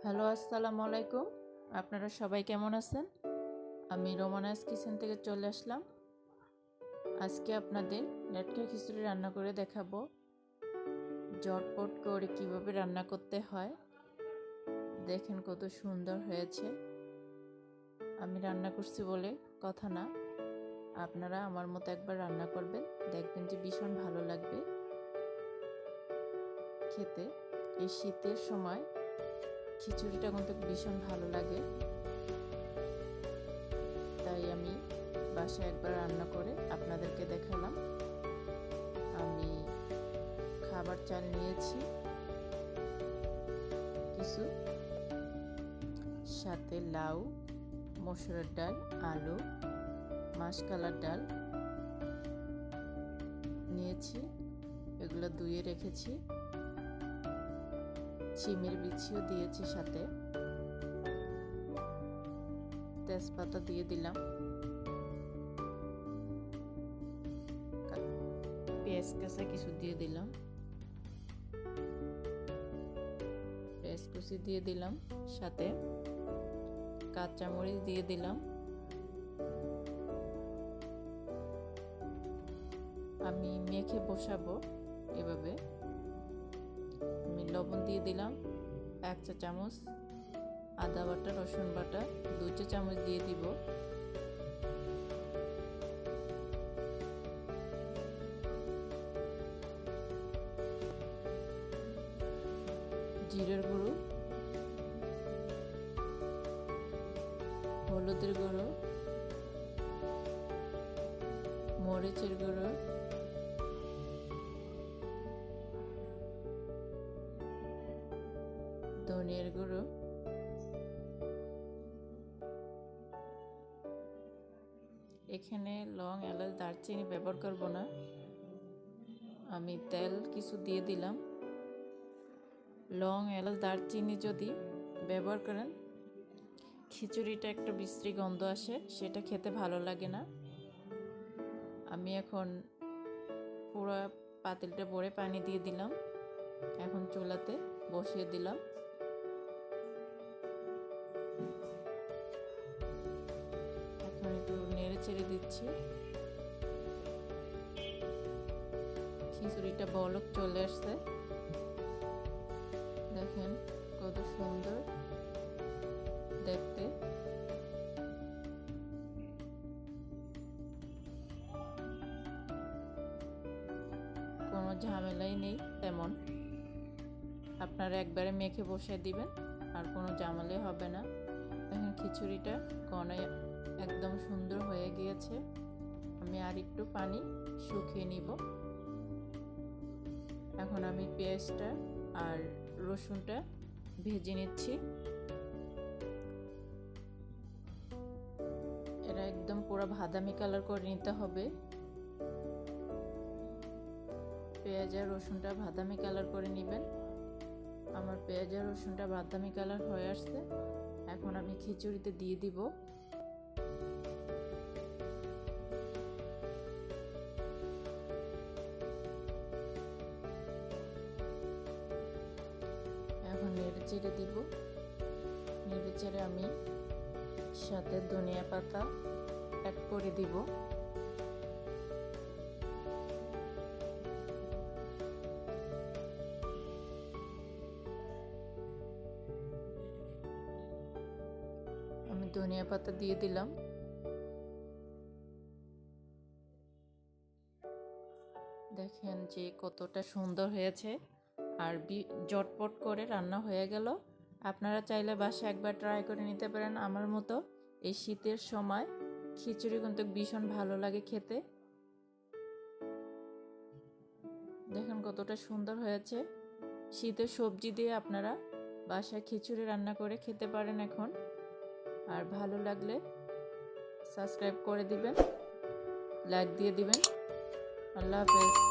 Hello, আসসালামু আলাইকুম। আপনারা সবাই কেমন আছেন? আমি রোমানাস কিচেন থেকে চলে আসলাম। আজকে আপনাদের লেটকা খিচুড়ি রান্না করে দেখাবো। ঝটপট করে কিভাবে রান্না করতে হয় দেখেন, কত সুন্দর হয়েছে। আমি রান্না করছি বলে কথা না, আপনারা আমার মতো একবার রান্না করবেন, দেখবেন যে ভীষণ ভালো লাগবে খেতে। এই শীতের সময় খিচুড়িটা কিন্তু ভীষণ ভালো লাগে, তাই আমি বাসায় একবার রান্না করে আপনাদেরকে দেখালাম। আমি খাবার চাল নিয়েছি কিছু, সাথে লাউ, মসুরের ডাল, আলু, মাসকলার ডাল নিয়েছি, এগুলো ধুয়ে রেখেছি। চিমের বিচিও দিয়েছি, সাথে তেজপাতা দিয়ে দিলাম, পেঁয়াজ কাঁচা কিছু দিয়ে দিলাম, পেঁয়াজ কুচি দিয়ে দিলাম, সাথে কাঁচামরিচ দিয়ে দিলাম। আমি মেখে বসাবো এভাবে। আমি লবণ দিয়ে দিলাম 1 চা চামচ, আদা বাটা, রসুন বাটা 2 চা চামচ দিয়ে দিব, জিরের গুঁড়ো, হলুদের গুঁড়ো, মরিচের গুঁড়ো, ধনিয়ার গুঁড়ো, এখানে লং, এলাচ, দারচিনি ব্যবহার করব না। আমি তেল কিছু দিয়ে দিলাম। লং, এলাচ, দারচিনি যদি ব্যবহার করেন, খিচুড়িটা একটা বিশ্রী গন্ধ আসে, সেটা খেতে ভালো লাগে না। আমি এখন পুরো পাতিলটা ভরে পানি দিয়ে দিলাম, এখন চুলাতে বসিয়ে দিলাম। এখন একটু নেড়ে চেড়ে দিচ্ছি। খিচুড়িটা বলক চলে আসছে, দেখেন কত সুন্দর দেখতে। কোনো ঝামেলাই নেই তেমন, আপনারা একবারে মেখে বসিয়ে দিবেন, আর কোনো ঝামেলাই হবে না। দেখেন খিচুড়িটা কড়াই একদম সুন্দর হয়ে গিয়েছে। আমি আর একটু পানি শুকিয়ে নিব। এখন আমি পেঁয়াজটা আর রসুনটা ভেজে নিচ্ছি। এরা একদম পুরো বাদামি কালার করে নিতে হবে। পেঁয়াজ আর রসুনটা বাদামি কালার করে নেবেন। আমার পেঁয়াজ আর রসুনটা বাদামি কালার হয়ে আসছে, এখন আমি খিচুড়িতে দিয়ে দিব। এখন নেড়ে চেড়ে দিব। নেড়ে চেড়ে আমি সাথে ধনিয়া পাতা অ্যাড করে দিব। আমি ধনিয়া পাতা দিয়ে দিলাম। দেখেন যে কতটা সুন্দর হয়েছে, আর ঝটপট করে রান্না হয়ে গেল। আপনারা চাইলে বাসায় একবার ট্রাই করে নিতে পারেন আমার মতো। এই শীতের সময় খিচুড়ি কিন্তু ভীষণ ভালো লাগে খেতে। দেখেন কতটা সুন্দর হয়েছে। শীতের সবজি দিয়ে আপনারা বাসায় খিচুড়ি রান্না করে খেতে পারেন এখন। আর ভালো লাগলে সাবস্ক্রাইব করে দিবেন, লাইক দিয়ে দিবেন। আল্লাহ হাফেজ।